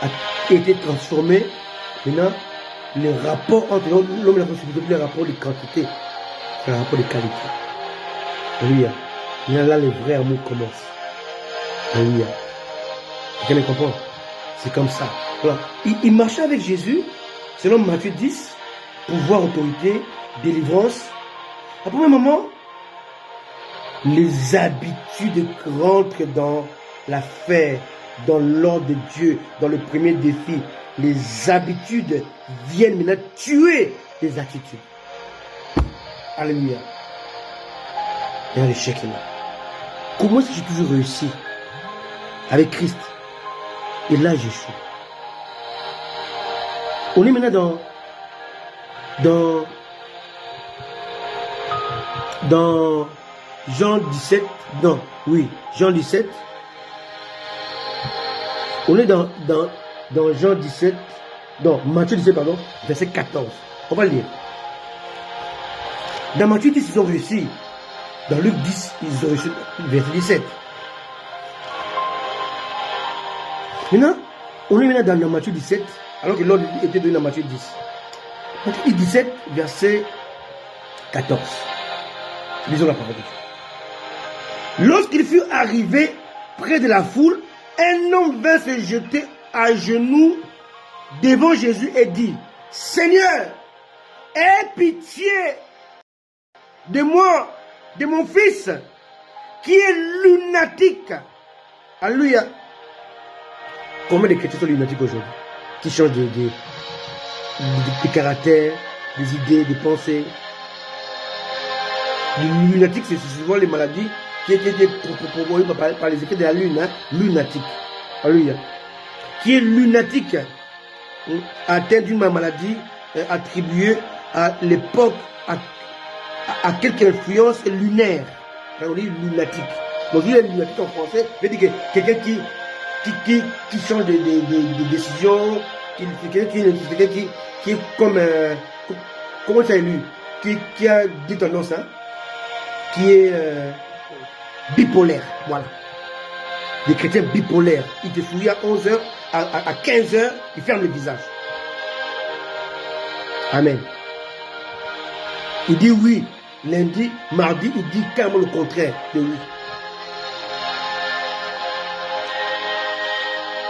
a été transformé. Maintenant, les rapports entre l'homme et la femme, c'est plus les rapports de quantité, c'est les rapports de qualité. Alléluia. Là, le vrai amour commence. Alléluia. Quelqu'un me comprend? C'est comme ça. Alors, il marchait avec Jésus, selon Matthieu 10, pouvoir, autorité, délivrance. À un moment, les habitudes rentrent dans l'affaire, dans l'ordre de Dieu, dans le premier défi. Les habitudes viennent maintenant tuer les attitudes. Alléluia. Il y a l'échec là. Comment est-ce que j'ai toujours réussi avec Christ? Et là, j'échoue. On est maintenant dans Jean 17. Non, oui, Jean 17. On est dans Jean 17. Non, Matthieu 17, pardon, verset 14. On va le lire. Dans Matthieu 10, ils ont réussi. Dans Luc 10, ils ont réussi. Verset 17. Maintenant, on est maintenant dans Matthieu 17, alors que l'ordre était donné dans Matthieu 10. Matthieu 17, verset 14. Lisons la parole de Dieu. Lorsqu'il fut arrivé près de la foule, un homme vint se jeter à genoux devant Jésus et dit, Seigneur, aie pitié de moi, de mon fils, qui est lunatique. Alléluia. Combien de chrétiens sont lunatiques aujourd'hui? Qui changent de caractère, des idées, des pensées. Le lunatique, c'est souvent les maladies qui étaient proposées par les effets de la lune. Hein? Lunatique. Alléluia. Qui est lunatique, atteint d'une maladie attribuée à l'époque à quelque influence lunaire. Quand on dit lunatique. Donc il est lunatique en français, veut dire que quelqu'un qui change de décision, quelqu'un qui est comme comment ça est lu, qui a des tendances, hein, qui est bipolaire, voilà. Des chrétiens bipolaires, ils te souillent à 11h, à 15h, ils ferment le visage. Amen. Il dit oui, lundi, mardi, il dit carrément le contraire de oui.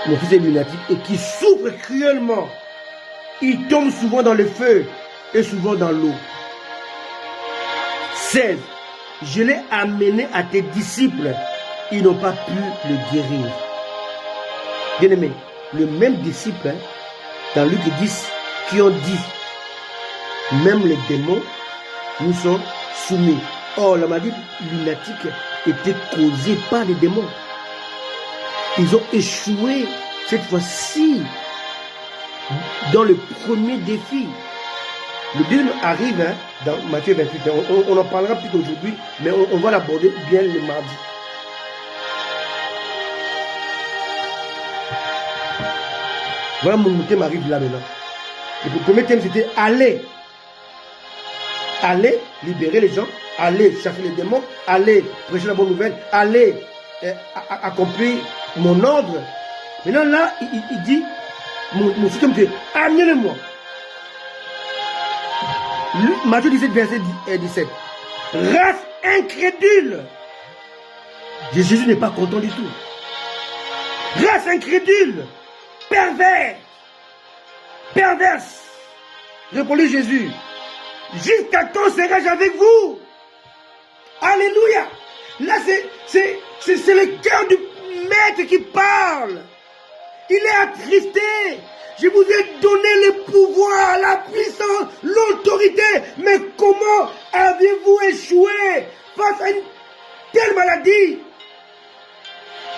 Mon fils est lunatique et qui souffre cruellement. Il tombe souvent dans le feu et souvent dans l'eau. 16. Je l'ai amené à tes disciples. Ils n'ont pas pu le guérir. Bien aimé, le même disciple, hein, dans Luc 10, qui ont dit, même les démons nous sont soumis. Or, la maladie lunatique était causée par les démons. Ils ont échoué cette fois-ci dans le premier défi. Le deuxième arrive hein, dans Matthieu 28. On en parlera plus aujourd'hui, mais on va l'aborder bien le mardi. Voilà, mon thème arrive là maintenant. Le premier thème, c'était aller. Aller libérer les gens, aller chasser les démons, aller prêcher la bonne nouvelle, aller accomplir mon ordre. Maintenant là, il dit, mon système dit, amenez-le-moi. Matthieu 17, verset 17. Race incrédule. Jésus n'est pas content du tout. Race incrédule. Perverse. Répondit Jésus. Jusqu'à quand serai-je avec vous? Alléluia. Là, c'est le cœur du maître qui parle. Il est attristé. Je vous ai donné le pouvoir, la puissance, l'autorité. Mais comment avez-vous échoué face à une telle maladie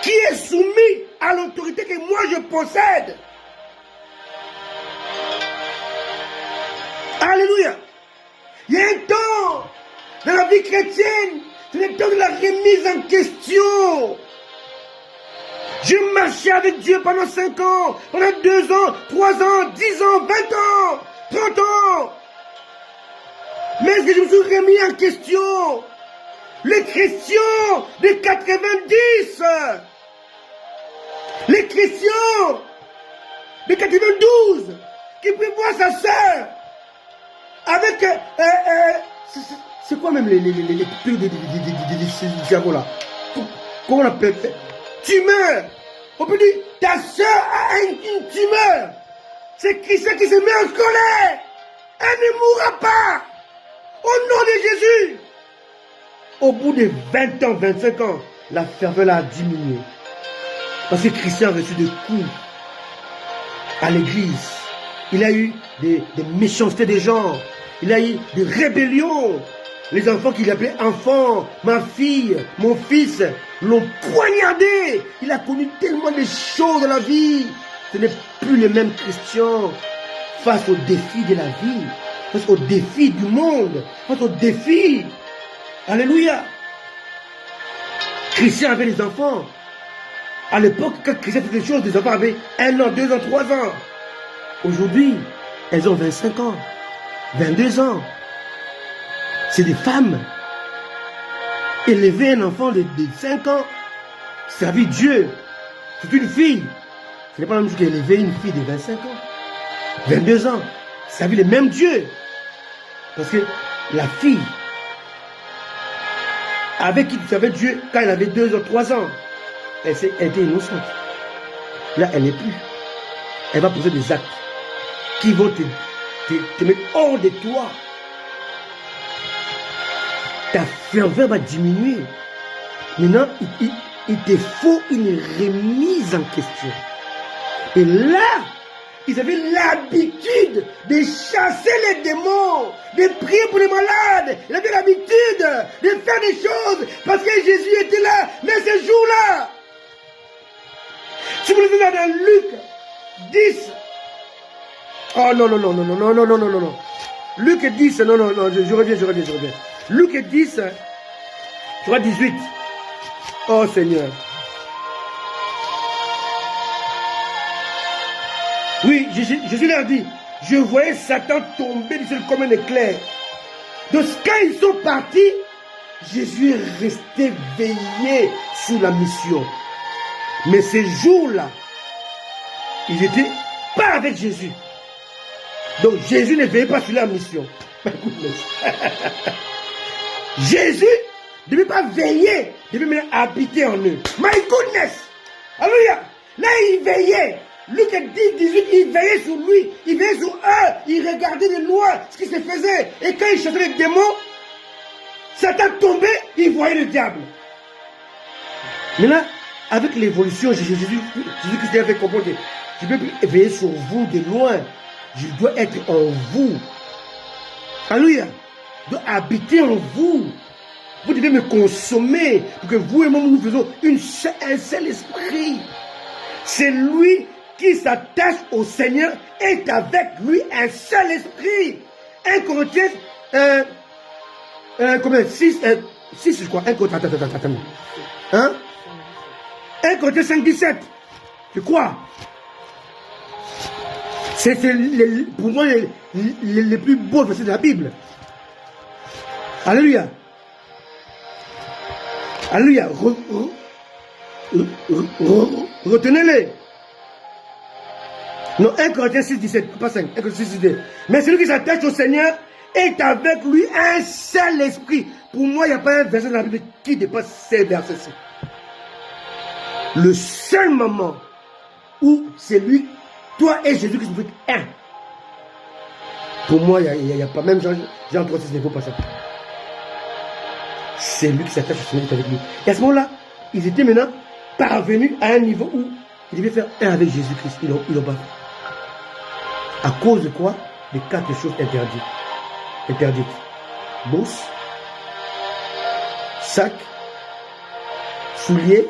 qui est soumise à l'autorité que moi je possède? Alléluia. Il y a un temps dans la vie chrétienne, c'est le temps de la remise en question. Je marchais avec Dieu pendant 5 ans, pendant 2 ans, 3 ans, 10 ans, 20 ans, 30 ans. Mais est-ce que je me suis remis en question? Les chrétiens de 90, les chrétiens de 92, qui prévoient sa sœur avec... c'est quoi même les piqûres de cerveau là? Comment on appelle ça? Tumeur. On peut dire, ta soeur a une tumeur. C'est Christ qui se met en colère. Elle ne mourra pas. Au nom de Jésus. Au bout de 20 ans, 25 ans, la ferveur a diminué. Parce que Christian a reçu des coups à l'église. Il a eu des méchancetés des gens. Il a eu des rébellions. Les enfants qu'il appelait enfants, ma fille, mon fils, l'ont poignardé. Il a connu tellement de choses dans la vie. Ce n'est plus le même Christian face aux défis de la vie, face aux défis du monde, face aux défis. Alléluia. Christian avait des enfants. À l'époque, quand Christian faisait des choses, les enfants avaient 1 an, 2 ans, 3 ans. Aujourd'hui, elles ont 25 ans, 22 ans. C'est des femmes. Élever un enfant de 5 ans, servir Dieu. C'est une fille. Ce n'est pas la même chose qu'élever une fille de 25 ans, 22 ans. Servir le même Dieu. Parce que la fille, avec qui tu savais Dieu, quand elle avait 2 ans, 3 ans, elle était innocente. Là, elle n'est plus. Elle va poser des actes qui vont te mettre hors de toi. Ta ferveur va diminuer. Maintenant, il te faut une remise en question. Et là, ils avaient l'habitude de chasser les démons, de prier pour les malades. Ils avaient l'habitude de faire des choses parce que Jésus était là. Mais ce jour-là, si vous lisez dans Luc 10, oh non. Luc 10, non, je reviens. Luc 10, tu vois 18. Oh Seigneur. Oui, Jésus leur dit, je voyais Satan tomber du ciel comme un éclair. Donc quand ils sont partis, Jésus est resté veillé sur la mission. Mais ces jours-là, ils n'étaient pas avec Jésus. Donc Jésus ne veillait pas sur la mission. Jésus ne devait pas veiller, il devait même habiter en eux. My goodness! Alléluia! Là, il veillait. Luc 10, 18, il veillait sur lui, il veillait sur eux, il regardait de loin ce qui se faisait. Et quand il chassait les démons, Satan tombait, il voyait le diable. Maintenant, avec l'évolution, Jésus-Christ a fait comprendre que je ne peux plus veiller sur vous de loin. Je dois être en vous. Alléluia. Je dois habiter en vous. Vous devez me consommer pour que vous et moi nous faisons un seul esprit. C'est lui qui s'attache au Seigneur est avec lui un seul esprit. 1 Corinthiens combien 6 je crois. 1 Corinthiens, hein? 1 Corinthiens 5, 17. Je crois. C'est pour moi les plus beaux versets de la Bible. Alléluia. Alléluia. Retenez-les. Non, 1 Corinthiens 6, 17, pas 5, 1 Corinthiens 6, 17. Mais celui qui s'attache au Seigneur est avec lui un seul esprit. Pour moi, il n'y a pas un verset dans la Bible qui dépasse ces versets-ci. Le seul moment où c'est lui, toi et Jésus qui sont un. Pour moi, il n'y a pas, même Jean 36 ne vaut pas ça. C'est lui qui s'attache au Seigneur avec lui. Et à ce moment-là, ils étaient maintenant parvenus à un niveau où ils devaient faire un avec Jésus-Christ. Ils l'ont pas fait. À cause de quoi? Les 4 choses interdites. Bourse, sac, souliers,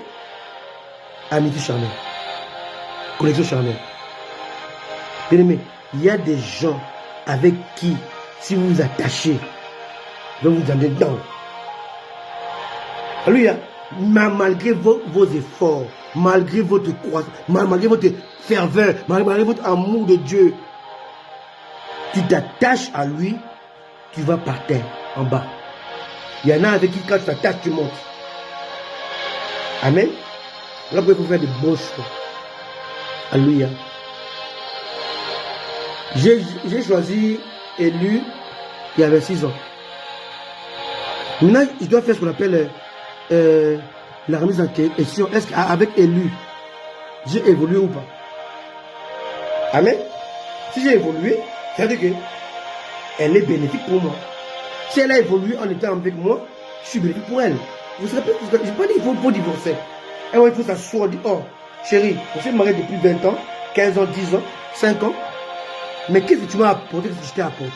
amitié charnelle, connexion charnelle. Bien aimé, il y a des gens avec qui, si vous vous attachez, vous vous en êtes dedans. Alléluia. Malgré vos efforts, malgré votre croissance, malgré votre ferveur, malgré votre amour de Dieu, tu t'attaches à lui, tu vas par terre, en bas. Il y en a avec qui quand tu t'attaches, tu montes. Amen. Là, vous pouvez faire de bons choix. Alléluia. J'ai choisi Élu il y avait 6 ans. Maintenant, je dois faire ce qu'on appelle la remise en question. Est-ce qu'avec Élu, j'ai évolué ou pas? Amen. Si j'ai évolué, c'est-à-dire qu'elle est bénéfique pour moi. Si elle a évolué en étant avec moi, je suis bénéfique pour elle. Je ne vais pas dire qu'il faut divorcer. Et il faut s'asseoir, dire, oh, chérie, on s'est marié depuis 20 ans, 15 ans, 10 ans, 5 ans. Mais qu'est-ce que tu m'as apporté, qu'est-ce que je t'ai apporté?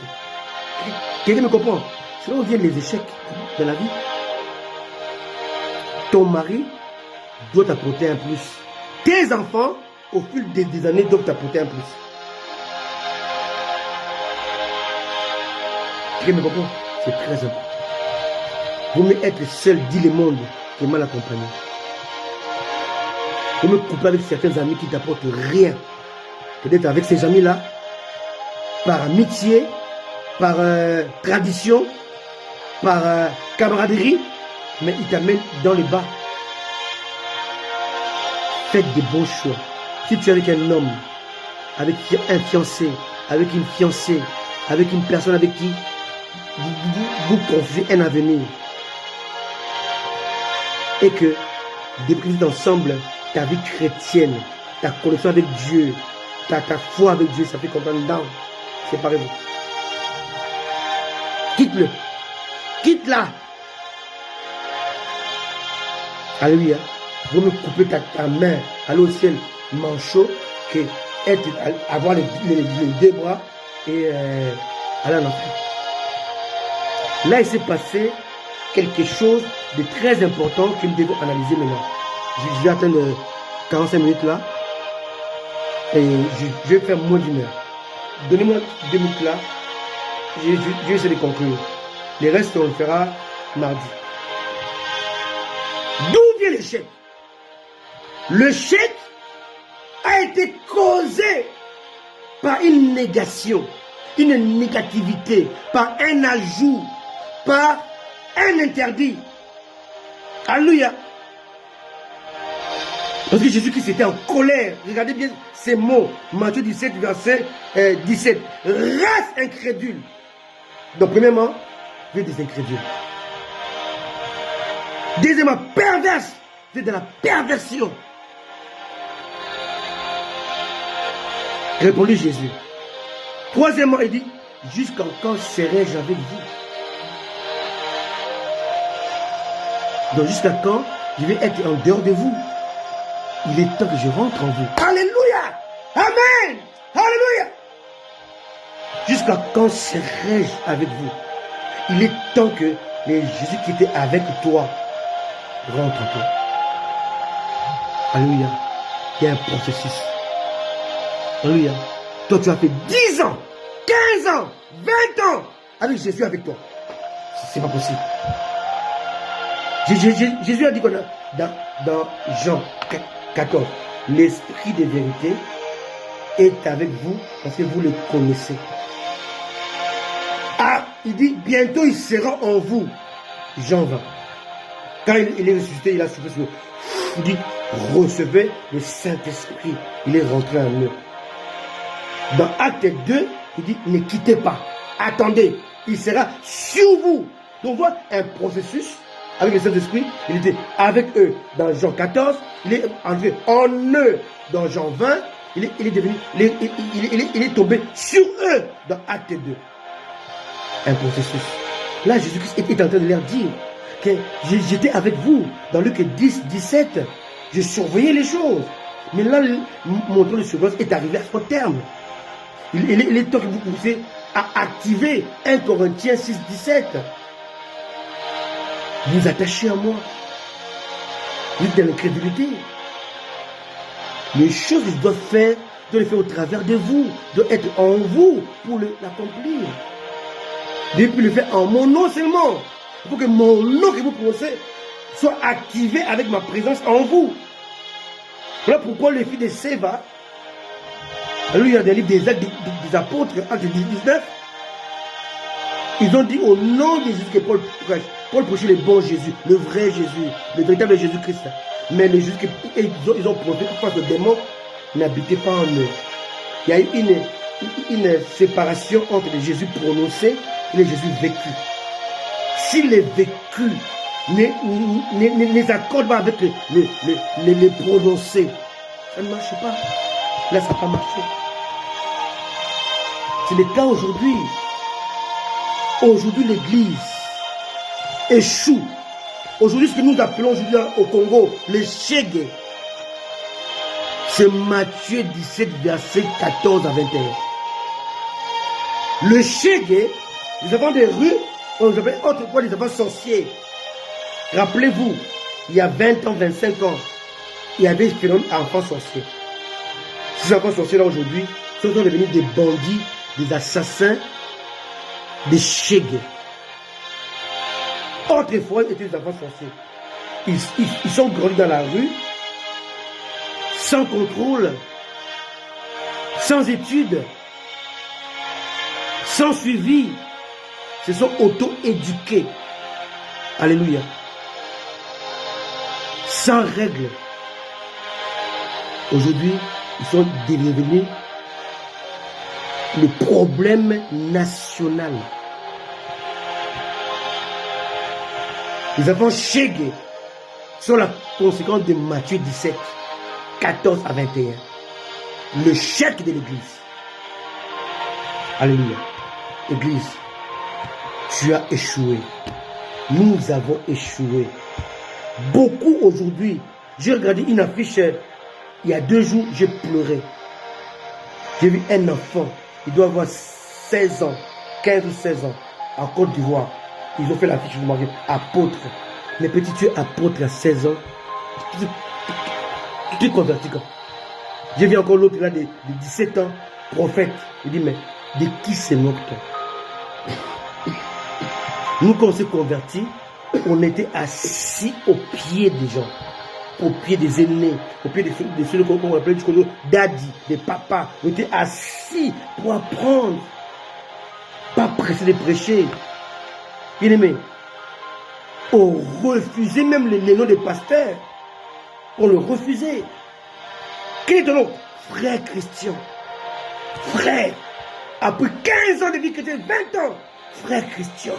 Quelqu'un me comprend? C'est là où viennent les échecs de la vie. Ton mari doit t'apporter un plus. Tes enfants, au fil des années, doivent t'apporter un plus. Quelqu'un me comprend? C'est très important. Vous mieux être seul, dit le monde, que mal accompagné. Vous me couper avec certains amis qui ne t'apportent rien. Peut-être avec ces amis-là, par amitié, par tradition, par camaraderie, mais ils t'amènent dans les bas. Faites des bons choix. Si tu es avec un homme, avec un fiancé, avec une fiancée, avec une personne avec qui vous confiez un avenir, et que débriser ensemble ta vie chrétienne, ta connexion avec Dieu, ta foi avec Dieu, ça fait comprendre dedans. Séparez-vous. Quitte-le. Quitte-la. Alléluia. Vous me coupez ta main, aller au ciel, manchot, que avoir les 2 bras et aller en enfer. Là, il s'est passé quelque chose de très important que nous devons analyser maintenant. Je vais atteindre 45 minutes là. Et je vais faire moins d'1 heure. Donnez-moi 2 minutes là. Je vais essayer de conclure. Les restes, on le fera mardi. D'où vient l'échec? L'échec a été causé par une négation, une négativité, par un ajout, par un interdit. Alléluia. Parce que Jésus-Christ était en colère. Regardez bien ces mots. Matthieu 17, verset 17. Race incrédule. Donc, premièrement, vous êtes des incrédules. Deuxièmement, perverse. Vous êtes de la perversion. Répondit Jésus. Troisièmement, il dit, jusqu'à quand serai-je avec vous? Donc, jusqu'à quand je vais être en dehors de vous? il est temps que je rentre en vous. Alléluia. Amen. Alléluia. Jusqu'à quand serai-je avec vous? Il est temps que les Jésus qui était avec toi rentre en toi. Alléluia. Il y a un processus. Alléluia. Toi, tu as fait 10 ans, 15 ans, 20 ans avec Jésus avec toi. C'est pas possible. Jésus a dit qu'on a dans Jean 14, l'esprit de vérité est avec vous parce que vous le connaissez. Ah, il dit bientôt il sera en vous. Jean 20. Quand il est ressuscité, il a soufflé sur eux. Il dit recevez le Saint-Esprit. Il est rentré en eux. Dans Acte 2, il dit ne quittez pas. Attendez, il sera sur vous. Donc on voit un processus avec le Saint-Esprit. Il était avec eux dans Jean 14. Il est enlevé en eux dans Jean 20. Il est devenu, il est tombé sur eux dans Acte 2. Un processus. Là, Jésus-Christ est en train de leur dire que j'étais avec vous dans Luc 10, 17. Je surveillais les choses. Mais là, mon temps de surveillance est arrivé à son terme. Il est temps que vous puissiez activer 1 Corinthiens 6, 17. Vous attachez à moi. Vous êtes dans l'incrédulité. Les choses que je dois faire, je dois les faire au travers de vous. Je dois être en vous pour l'accomplir. Depuis le faire en mon nom seulement. Il faut que mon nom que vous prononcez soit activé avec ma présence en vous. Voilà pourquoi les filles de Séva, il y a des livres des actes des apôtres, actes 19, ils ont dit au nom de Jésus que Paul prêche. Paul prêchait le bon Jésus, le vrai Jésus, le véritable Jésus-Christ. Mais les Jésus ils ont prouvé que face au démon n'habitait pas en eux. Il y a eu une séparation entre les Jésus prononcés et les Jésus vécus. Si les vécus ne s'accordent pas avec les prononcés, ça ne marche pas. Là, ça n'a pas marché. C'est le cas aujourd'hui. Aujourd'hui, l'Église échoue. Aujourd'hui, ce que nous appelons aujourd'hui au Congo, les Chégué, c'est Matthieu 17, verset 14 à 21. Le Chégué, les enfants des rues, on les appelle autrefois les enfants sorciers. Rappelez-vous, il y a 20 ans, 25 ans, il y avait ce phénomène enfants sorciers. Ces enfants sorciers là aujourd'hui sont devenus des bandits, des assassins, des Chégués. Autrefois, ils étaient des enfants sorciers. Ils sont grandis dans la rue, sans contrôle, sans études, sans suivi. Ils se sont auto-éduqués. Alléluia. Sans règles. Aujourd'hui, ils sont devenus le problème national. Les enfants Chégué sont la conséquence de Matthieu 17, 14 à 21. Le chèque de l'Église. Alléluia. Église, tu as échoué. Nous avons échoué. Beaucoup aujourd'hui. J'ai regardé une affiche il y a 2 jours, j'ai pleuré. J'ai vu un enfant, il doit avoir 16 ans, 15 ou 16 ans, en Côte d'Ivoire. Ils ont fait l'affiche, vous marquez, apôtre. Mais petit, tu es apôtre à 16 ans. Tu es converti quand? J'ai vu encore l'autre là de 17 ans, prophète. Il dit, mais de qui se moque-t-on? Nous, quand on s'est convertis, on était assis au pied des gens, au pied des aînés, au pied de ceux qu'on appelait du côté daddy, des papas. On était assis pour apprendre, pas pressé de prêcher. Bien aimé, on refusait même les noms des pasteurs. On le refusait. Quel est ton nom? Frère Christian. Frère. Après 15 ans de vie chrétienne, 20 ans. Frère Christian.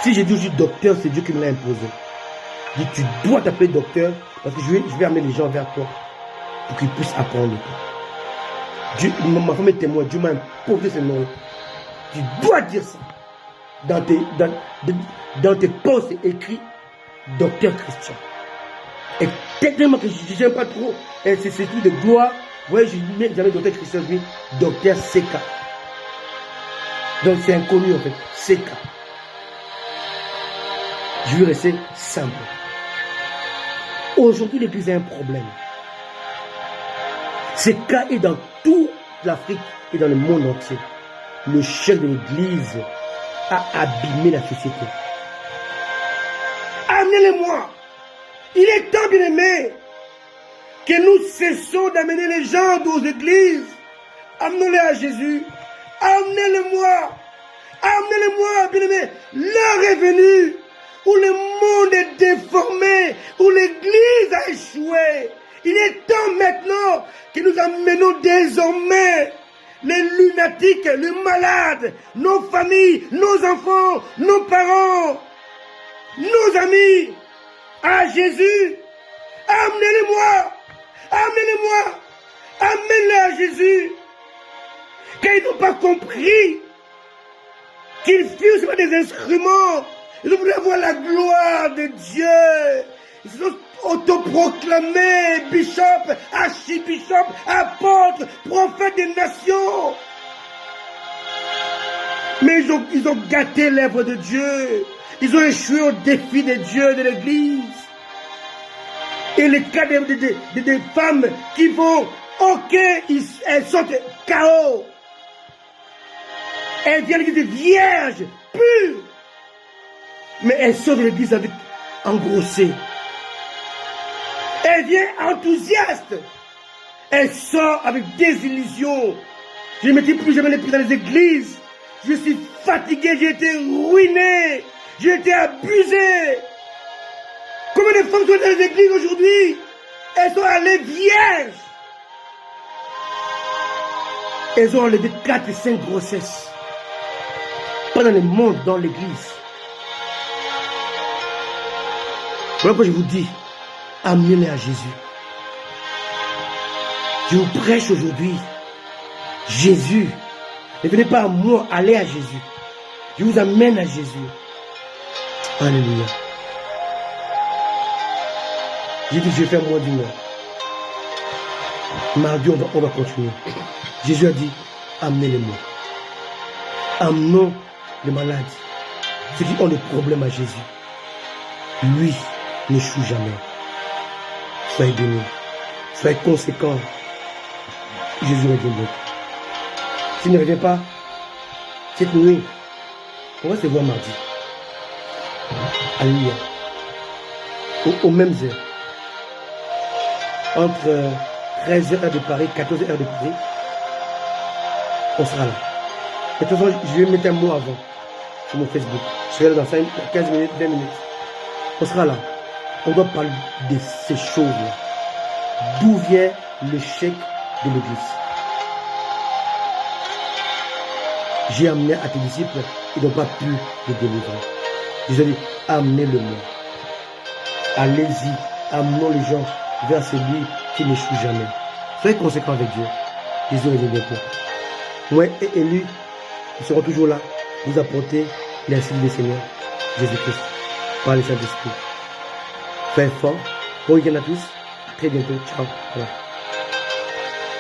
Si j'ai dit aujourd'hui docteur, c'est Dieu qui me l'a imposé. Il dit, tu dois t'appeler docteur parce que je vais amener les gens vers toi pour qu'ils puissent apprendre. Dieu, ma femme est témoin, Dieu m'a imposé ce nom. Tu dois dire ça. Dans tes postes, c'est écrit docteur Christian. Et tellement que je n'aime pas trop, et c'est ce truc de gloire. Vous voyez, j'avais docteur Christophe, docteur Seka. Donc c'est inconnu en fait, Seka. Je vais rester simple. Aujourd'hui, l'Église a un problème. Seka est dans toute l'Afrique et dans le monde entier. Le chef de l'Église a abîmé la société. Amenez-les-moi. Il est temps, bien aimé, que nous cessons d'amener les gens aux églises. Amenez-les à Jésus. Amenez-les-moi. Amenez-les-moi, bien aimé. L'heure est venue où le monde est déformé, où l'église a échoué. Il est temps maintenant que nous amenons désormais les lunatiques, les malades, nos familles, nos enfants, nos parents, nos amis à Jésus. Amenez-les-moi. Amenez-les-moi. Amenez-les à Jésus. Car ils n'ont pas compris qu'ils furent seulement des instruments. Ils voulaient voir la gloire de Dieu. Ils se sont autoproclamés bishop, archibishop, apôtre, prophète des nations. Mais ils ont gâté l'œuvre de Dieu. Ils ont échoué au défi de Dieu, de l'Église. Et les cas des femmes qui vont, ok, elles sont chaos. Elles viennent de l'église vierges, pures. Mais elles sortent de l'église avec engrossées. Elle vient enthousiaste. Elle sort avec désillusion. Je ne mettrai plus jamais les pieds dans les églises. Je suis fatigué, j'ai été ruiné. J'ai été abusé. Combien de femmes sont dans les églises aujourd'hui? Elles sont allées vierges. Elles ont enlevé 4 et 5 grossesses. Pas dans le monde, dans l'église. Voilà pourquoi je vous dis, amenez-les à Jésus. Je vous prêche aujourd'hui. Jésus. Ne venez pas à moi, allez à Jésus. Je vous amène à Jésus. Alléluia. J'ai dit, je vais faire moins d'une heure. Mardi, on va continuer. Jésus a dit, amenez-les-moi. Amenons les malades. Ceux qui ont des problèmes à Jésus. Lui n'échoue jamais. Soyez bénis. Soyez conséquents. Jésus reviendra. S'il ne revient pas, cette nuit, on va se voir mardi. Alléluia. Aux mêmes heures. Entre 13h heure de Paris, 14h heure de Paris, on sera là. De toute façon, je vais mettre un mot avant sur mon Facebook. Je serai là dans 15 minutes, 20 minutes. On sera là. On doit parler de ces choses-là. D'où vient l'échec de l'Église? J'ai amené à tes disciples, ils n'ont pas pu le délivrer. Jésus a dit, amenez-le-moi. Allez-y, amenons les gens vers celui qui n'échoue jamais. Soyez conséquents avec Dieu. Jésus est bientôt. Moi et Élu, ils seront toujours là, vous apporter l'insigne du Seigneur, Jésus-Christ, par le Saint-Esprit. Soyez forts. Bon week-end à tous. À très bientôt. Ciao. Voilà.